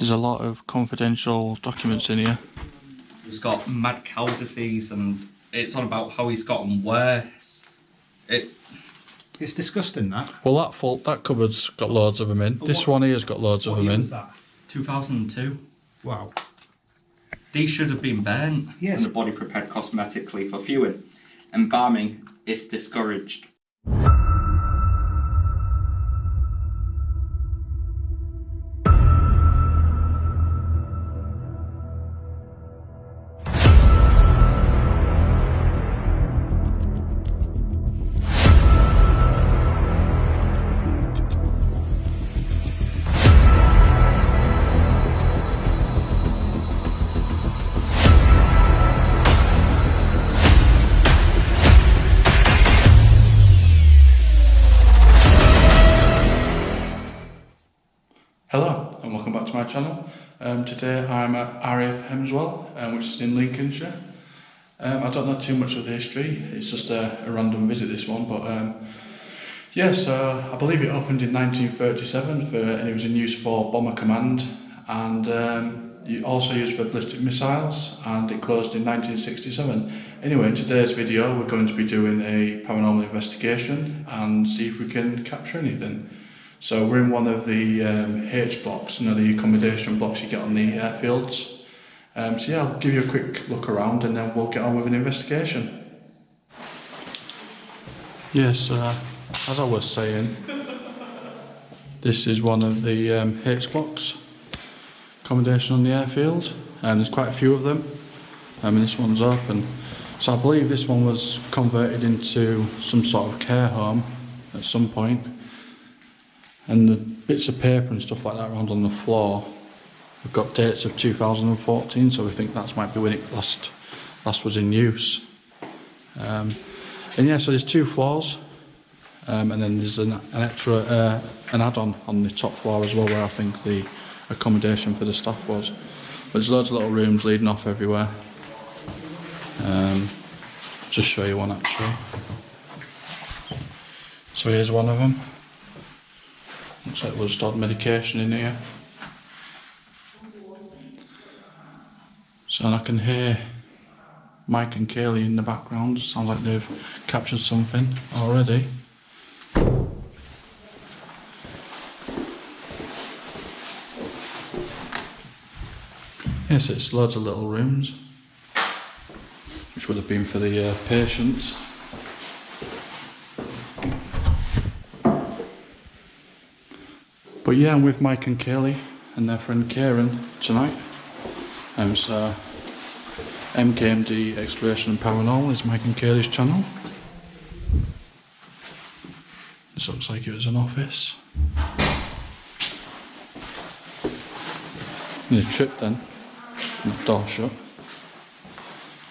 There's a lot of confidential documents in here. He's got mad cow disease, and it's on about how he's gotten worse. It's disgusting, that. Well, that cupboard's got loads of them in. This one here's got loads of them in. Was that? 2002. Wow. These should have been burnt. Yes. And the body prepared cosmetically for viewing. Embalming is discouraged. Hello and welcome back to my channel. Today I'm at RAF Hemswell, which is in Lincolnshire. I don't know too much of the history, it's just a random visit this one, but yeah, so I believe it opened in 1937 and it was in use for bomber command, and also used for ballistic missiles, and it closed in 1967. Anyway, in today's video we're going to be doing a paranormal investigation and see if we can capture anything. So we're in one of the H blocks, you know, the accommodation blocks you get on the airfields. So yeah, I'll give you a quick look around and then we'll get on with an investigation. Yes, as I was saying, this is one of the H blocks, accommodation on the airfield, and there's quite a few of them. And this one's open. So I believe this one was converted into some sort of care home at some point. And the bits of paper and stuff like that around on the floor, we've got dates of 2014, so we think that might be when it last was in use. And yeah, so there's 2 floors, and then there's an extra an add-on on the top floor as well, where I think the accommodation for the staff was. But there's loads of little rooms leading off everywhere. Just show you one actually. So here's one of them. Looks like we'll stored medication in here. So I can hear Mike and Kaylee in the background. Sounds like they've captured something already. Yes, it's loads of little rooms, which would have been for the patients. But yeah, I'm with Mike and Kaylee and their friend Kieran tonight. So MKMD Exploration and Paranormal is Mike and Kaylee's channel. This looks like it was an office. And they've tripped then, and the door shut.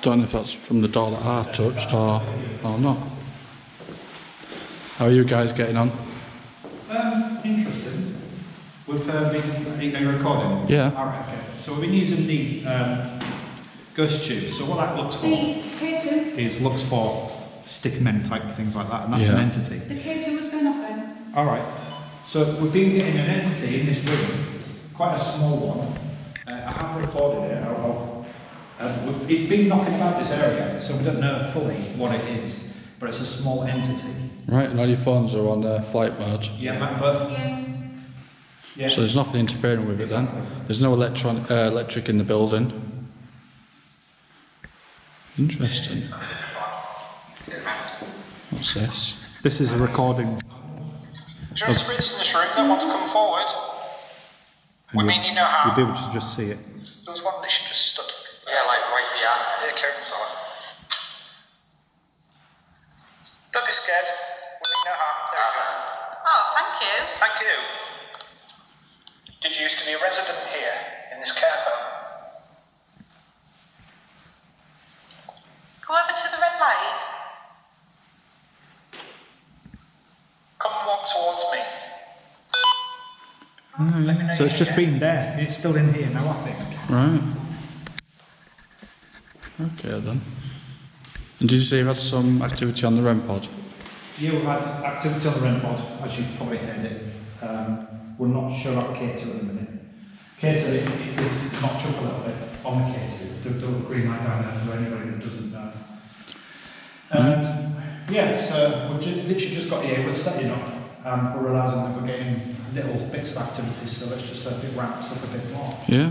Don't know if that's from the door that I touched or not. How are you guys getting on? Interesting. We've been a recording. Yeah. Alright, okay. So we've been using the ghost tube. So what that looks for is looks for stick men type things like that, and that's an entity. The K2 was going off then. Alright. So we've been getting an entity in this room, quite a small one. I have recorded it. It's been knocking about this area, so we don't know fully what it is, but it's a small entity. Right, and all your phones are on flight mode. Yeah, both. Yeah. So there's nothing interfering with it then. There's no electric in the building. Interesting. What's this? This is a recording. Is there any spirits in this room that want to come forward? We mean, you know how. You'll be able to just see it. There was one that should just stood. Yeah, like right behind. Yeah, Karen saw it. Don't be scared. We mean no harm. There we go. Oh, thank you. Thank you. Did you used to be a resident here in this care home? Go over to the red light. Come and walk towards me. So it's just been there. It's still in here now, I think. Right. Okay then. And did you say you had some activity on the REM pod? Yeah, we've had activity on the REM pod, as you probably heard it. We're not sure about K2 at the minute. Okay, so it did notch up a little bit on the case. The green light down there for anybody that doesn't know. Yeah, so we've literally just got here, we're setting up, and we're realising that we're getting little bits of activities, so let's just hope it ramps up a bit more. Yeah.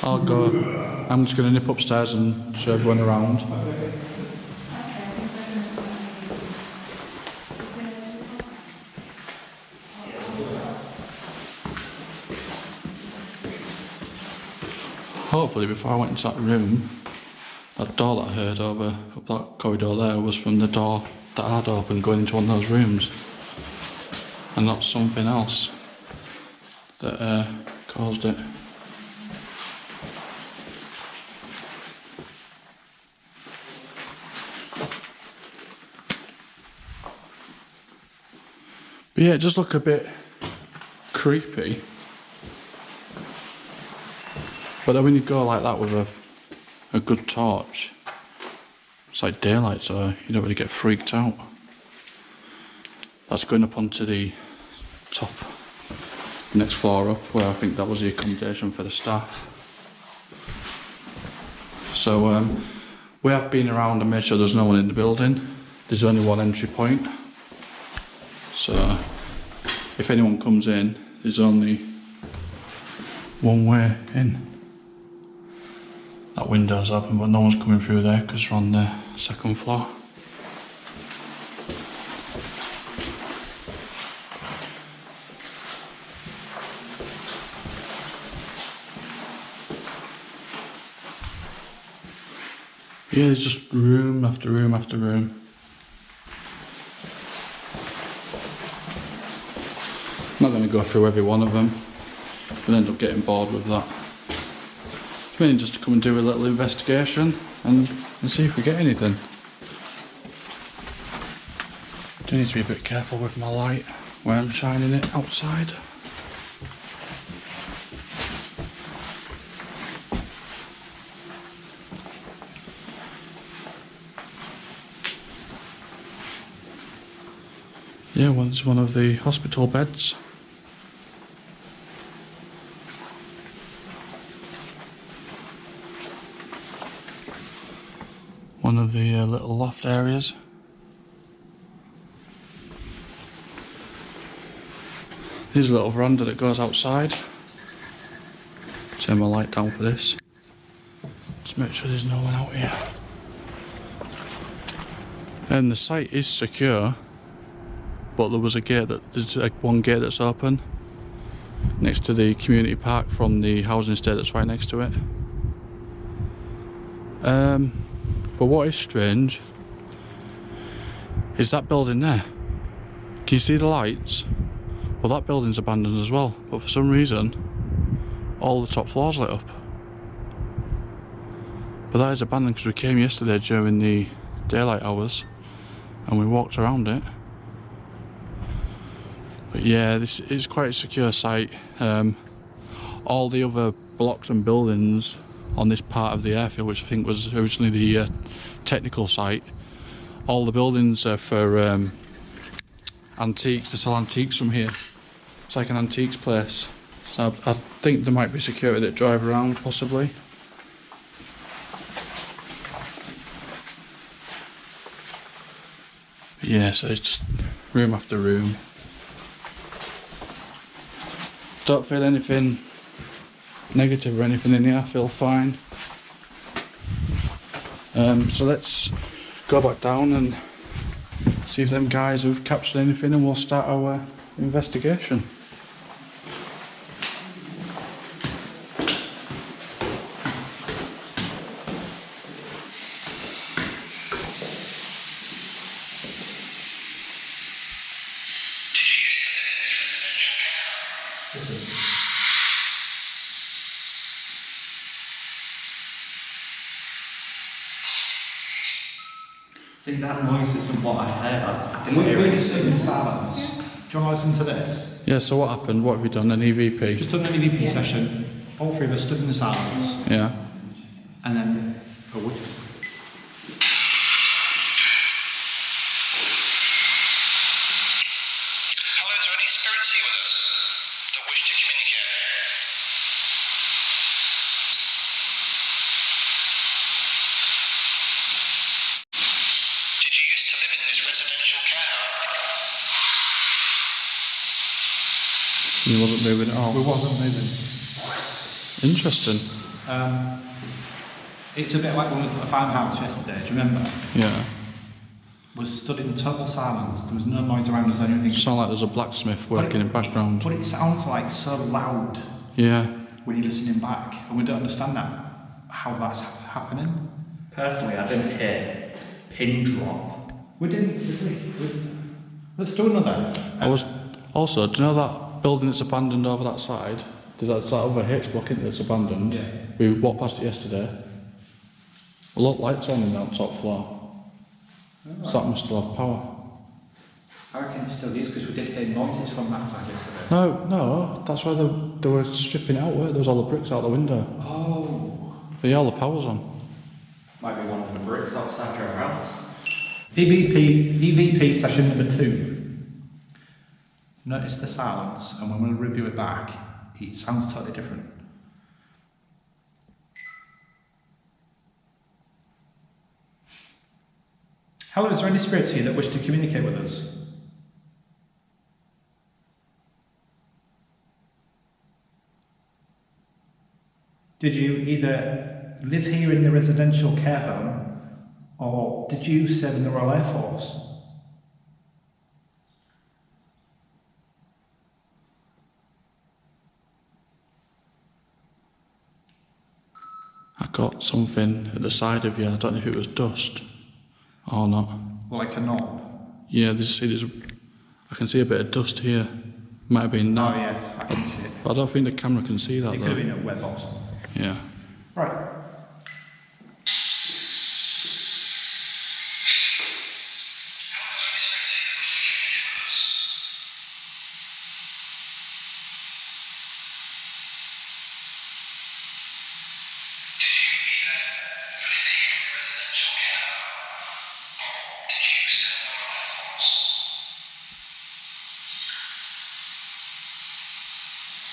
I'll go. I'm just going to nip upstairs and show everyone around. Hopefully before I went into that room, that door that I heard over up that corridor there was from the door that I'd opened going into one of those rooms. And not something else that caused it. But yeah, it does look a bit creepy. But then when you go like that with a good torch, it's like daylight, so you don't really get freaked out. That's going up onto the top, next floor up, where I think that was the accommodation for the staff. So we have been around and made sure there's no one in the building. There's only one entry point. So if anyone comes in, there's only one way in. That window's open, but no one's coming through there because we're on the second floor. Yeah, there's just room after room after room. I'm not going to go through every one of them. We'll end up getting bored with that. It's mainly just to come and do a little investigation and see if we get anything. Do need to be a bit careful with my light where I'm shining it outside. Yeah, one's one of the hospital beds. One of the little loft areas. Here's a little veranda that goes outside. Turn my light down for this. Just make sure there's no one out here. And the site is secure, but there was a gate there's one gate that's open next to the community park from the housing estate that's right next to it. But what is strange is that building there. Can you see the lights? Well, that building's abandoned as well, but for some reason all the top floors lit up. But that is abandoned because we came yesterday during the daylight hours and we walked around it. But yeah, this is quite a secure site. All the other blocks and buildings on this part of the airfield, which I think was originally the technical site, all the buildings are for antiques. They sell antiques from here. It's like an antiques place. So I think there might be security that drive around, possibly. But yeah, so it's just room after room. Don't feel anything negative or anything in here, I feel fine. So let's go back down and see if them guys have captured anything, and we'll start our investigation. See, that noise isn't what I heard. I didn't We're hear really it. sitting in silence. Do you want to listen to this? Yeah, so what happened? What have you done? An EVP? Just done an EVP session. All three of us stood in silence, Yeah. and then a whiff. Hello, is there any spirits here with us that wish to communicate? He wasn't moving at all. We wasn't moving. Interesting. It's a bit like when we was at the farmhouse yesterday, do you remember? Yeah. We stood in total silence, there was no noise around us or anything. Sound like there's a blacksmith working in background. But it sounds like so loud Yeah. when you're listening back, and we don't understand how that's happening. Personally, I didn't hear pin drop. We didn't, did we? Let's do another. Also, do you know that building that's abandoned over that side? There's that other H block in that's abandoned. Yeah. We walked past it yesterday. A lot of lights on in that top floor. Oh, So that must still have power. I reckon it still is because we did hear noises from that side yesterday. No, that's why they were stripping it out, weren't they? There was all the bricks out the window. Oh. Yeah, all the power's on. Might be one of the bricks outside your house. EVP session number 2. Notice the silence, and when we review it back, it sounds totally different. Hello, is there any spirits here that wish to communicate with us? Did you either live here in the residential care home, or did you serve in the Royal Air Force? I got something at the side of you. I don't know if it was dust or not. Like a knob? Yeah, I can see a bit of dust here. Might have been that. Oh yeah, I can see it. But I don't think the camera can see that It though. could have been a web or something. Yeah. Right.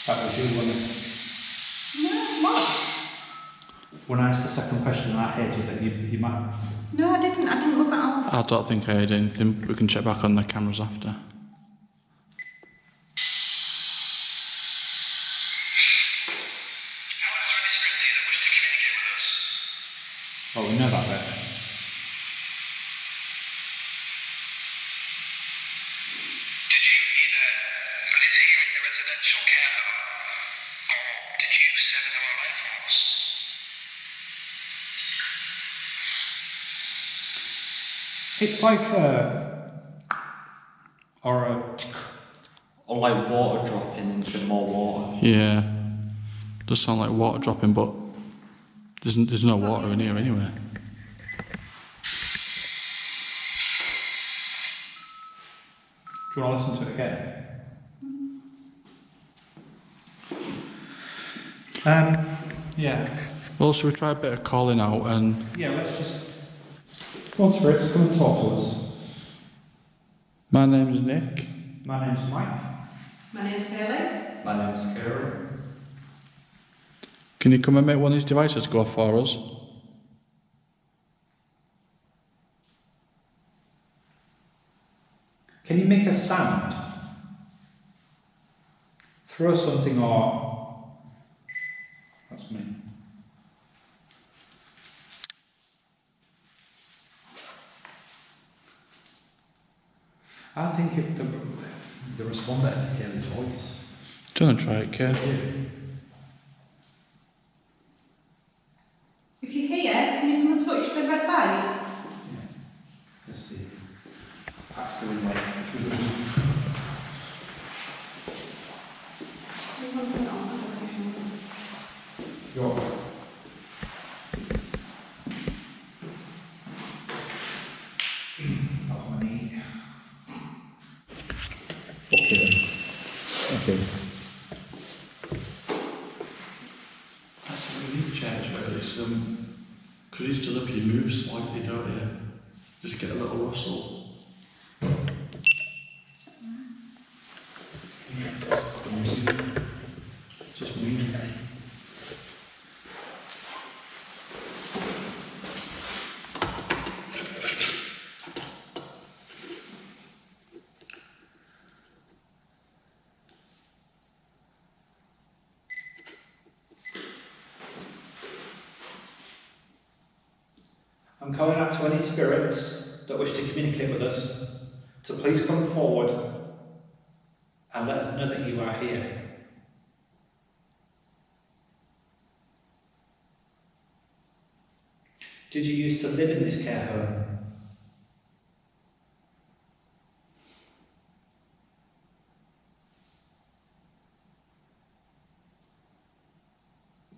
That was you, wasn't it? No, what? When I asked the second question, I heard you that you might. No, I didn't look at all. I don't think I heard anything. We can check back on the cameras after. Oh, we know that bit. Did you either live here in the residential care home, or did you serve in the Royal Air Force? It's like Or like water dropping into more water. Yeah. Does sound like water dropping, but there's no water in here anyway. Do you want to listen to it again? Yeah. Well, should we try a bit of calling out and... Yeah, let's just. Come on, spirits, come and talk to us. My name's Nick. My name's Mike. My name's Haley. My name's Karen. Can you come and make one of these devices go off for us? Can you make a sound? Throw something or. That's me. I think the responder to Kelly's voice. Do you want to try it, Kate? If you're here, can you come and touch the red light? Let's see. That's doing like through the roof. Go. Off my knee. Okay. That's a really change, but it's because you still up, you move slightly, don't you? Just get a little rustle. Just me. I'm calling out to any spirits that wish to communicate with us to please come forward and let us know that you are here. Did you used to live in this care home?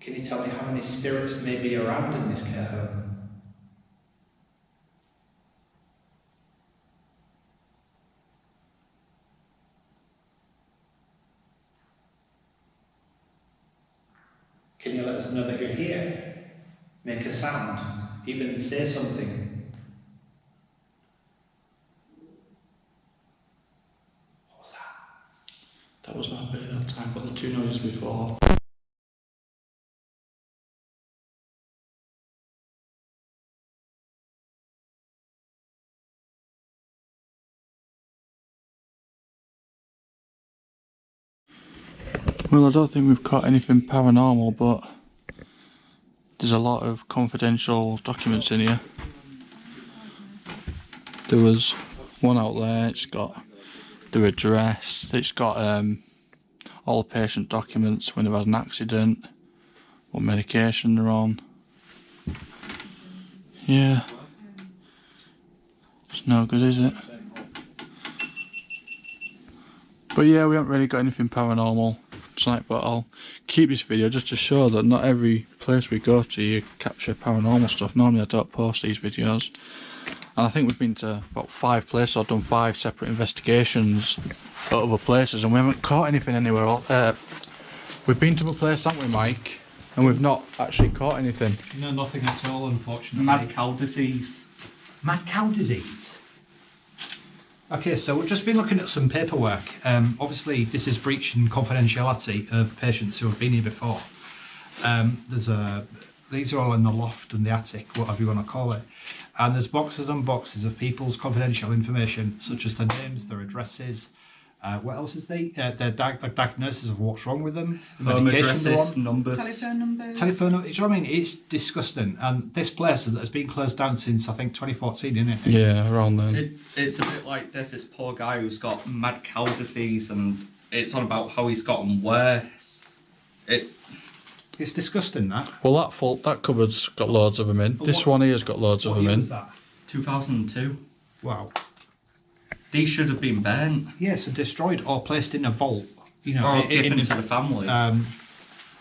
Can you tell me how many spirits may be around in this care home? Can you let us know that you're here? Make a sound, even say something. What was that? That was my bit that time, but the two noises before. Well, I don't think we've caught anything paranormal, but there's a lot of confidential documents in here. There was one out there, it's got their address, it's got all the patient documents when they've had an accident, what medication they're on. Yeah, it's no good, is it? But yeah, we haven't really got anything paranormal tonight, but I'll keep this video just to show that not every place we go to you capture paranormal stuff. Normally I don't post these videos, and I think we've been to about 5 places. I've done 5 separate investigations at other places and we haven't caught anything anywhere. We've been to a place, haven't we, Mike, and we've not actually caught anything. No, nothing at all, unfortunately. Mad cow disease. Mad cow disease? Okay, so we've just been looking at some paperwork. Obviously, this is breaching confidentiality of patients who have been here before. These are all in the loft and the attic, whatever you want to call it. And there's boxes and boxes of people's confidential information, such as their names, their addresses. What else is their diagnosis of what's wrong with them, the Home medication they're addresses, on. numbers. Telephone numbers. Telephone number. Do you know what I mean? It's disgusting. And this place has been closed down since, I think, 2014, isn't it? Yeah, around then. It's a bit like there's this poor guy who's got mad cow disease and it's on about how he's gotten worse. It's disgusting, that. Well, that cupboard's got loads of them in. This one here's got loads of What them year in. was that? 2002. Wow. These should have been burnt Yeah, so destroyed or placed in a vault. You know, or given to the family.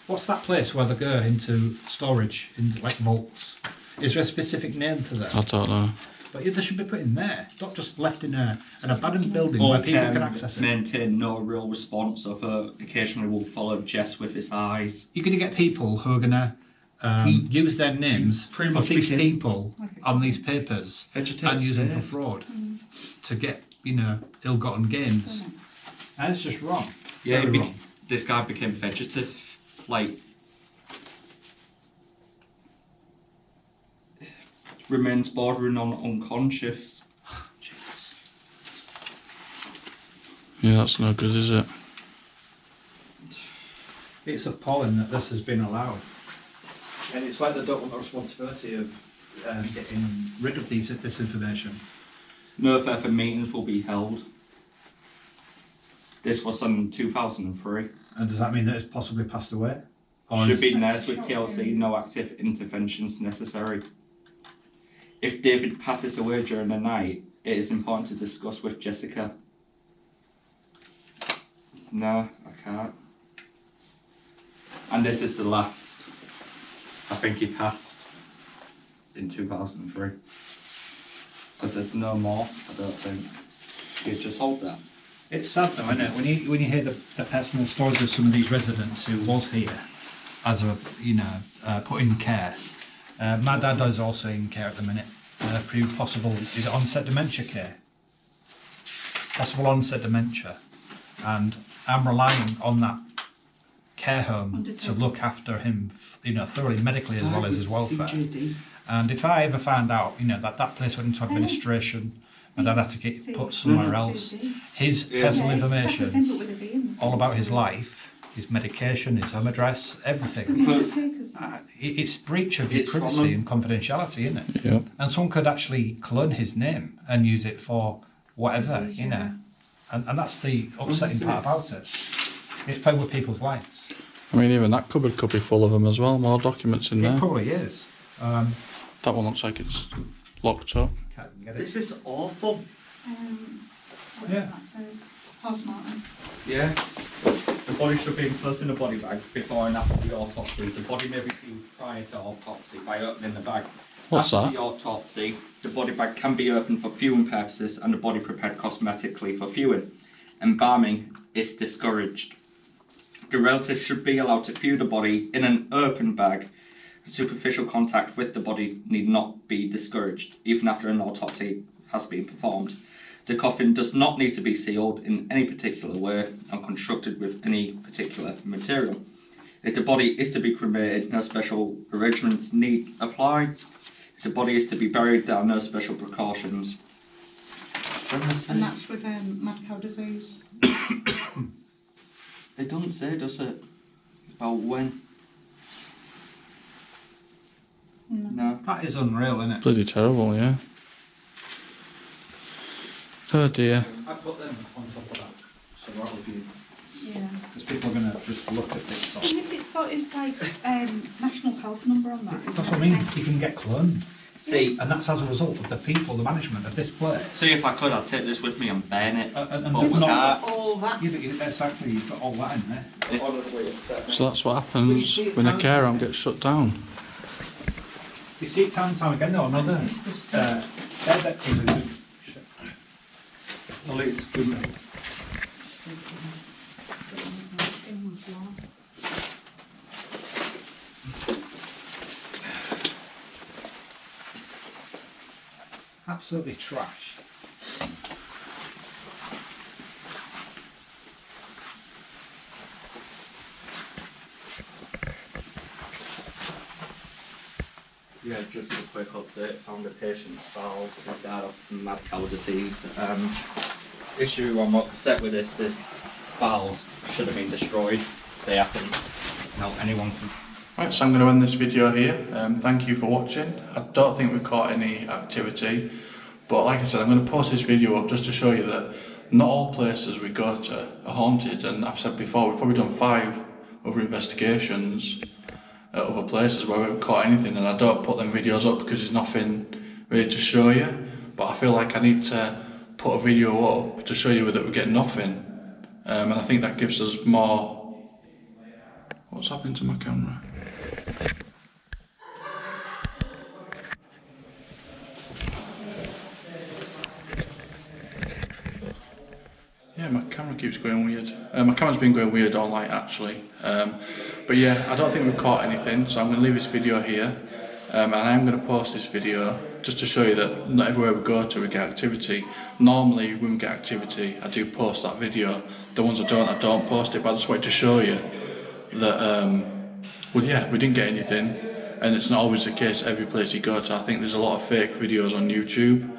what's that place where they go into storage in like vaults? Is there a specific name for that? I don't know. But yeah, they should be put in there, not just left in an abandoned building Or where people can access it. maintain no real response, so occasionally will follow Jess with his eyes. You're going to get people who are going to use their names pretty of much these became people on these papers vegetative and use them for state. fraud to get, ill-gotten gains. And it's just wrong. Yeah, Very wrong. this guy became vegetative. Like, remains bordering on unconscious. Jesus. Yeah, that's no good, is it? It's appalling that this has been allowed. And it's like they don't want the responsibility of getting rid of this information. No further meetings will be held. This was in 2003. And does that mean that it's possibly passed away? Or Should is- be nurse with TLC, no active interventions necessary. If David passes away during the night, it is important to discuss with Jessica. No, I can't. And this is the last. I think he passed in 2003. Because there's no more, I don't think. You just hold that. It's sad though, isn't it? When you hear the personal stories of some of these residents who was here as put in care. My dad is also in care at the minute through possible, is it onset dementia care? Possible onset dementia. And I'm relying on that care home to look after him, thoroughly medically as well as his welfare. And if I ever found out, that place went into administration, my dad had to get put somewhere else, his personal information, all about his life, his medication, his home address, everything. It's breach of your It's privacy from him. and confidentiality, isn't it? Yeah. And someone could actually clone his name and use it for whatever, you know. And that's the upsetting part about it. It's playing with people's lives. I mean, even that cupboard could be full of them as well. More documents in It there. probably is. That one looks like it's locked up. Can't get it. This is awful. Yeah. That says postmortem. Yeah. The body should be enclosed in a body bag before and after the autopsy. The body may be viewed prior to autopsy by opening the bag. What's after that? the autopsy, the body bag can be opened for viewing purposes and the body prepared cosmetically for viewing. Embalming is discouraged. The relatives should be allowed to view the body in an open bag. Superficial contact with the body need not be discouraged, even after an autopsy has been performed. The coffin does not need to be sealed in any particular way or constructed with any particular material. If the body is to be cremated, no special arrangements need apply. If the body is to be buried, there are no special precautions. And that's with mad cow disease. It doesn't say, does it? About when? No. That is unreal, isn't it? Bloody terrible, yeah. Oh dear. I put them on top of that. So what would you? Yeah. Because people are going to just look at this sort. Even if it's got his like national health number on that. That's what I mean. You can get cloned. See, And that's as a result of the people, the management of this place. see if I could, I'd take this with me and burn it. And But they've we not- can't. All that. Yeah, but exactly, you've got all that in there. It honestly upset me. So that's what happens when a care home gets shut down. You see it time and time again though, another air deck position. Well, it's good. Absolutely trash. Yeah, just a quick update. Found a patient's valves who died of mad cow disease. Issue I'm upset with is valves should have been destroyed. They haven't. No, anyone can. Right, so I'm going to end this video here. Thank you for watching. I don't think we've caught any activity, but like I said, I'm going to post this video up just to show you that not all places we go to are haunted, and I've said before, we've probably done 5 other investigations at other places where we haven't caught anything, and I don't put them videos up because there's nothing really to show you, but I feel like I need to put a video up to show you that we get nothing, and I think that gives us more. What's happened to my camera? Yeah, my camera keeps going weird. My camera's been going weird all night actually. But yeah, I don't think we've caught anything, so I'm going to leave this video here. And I am going to post this video just to show you that not everywhere we go to we get activity. Normally when we get activity I do post that video. The ones I don't post it, but I just wanted to show you that well yeah, we didn't get anything, and it's not always the case every place you go to. I think there's a lot of fake videos on YouTube,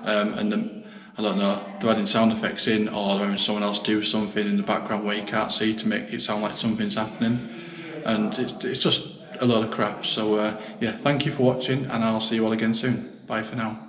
and then, I don't know, they're adding sound effects in, or they're having someone else do something in the background where you can't see to make it sound like something's happening, and it's just a load of crap. So yeah, thank you for watching, and I'll see you all again soon. Bye for now.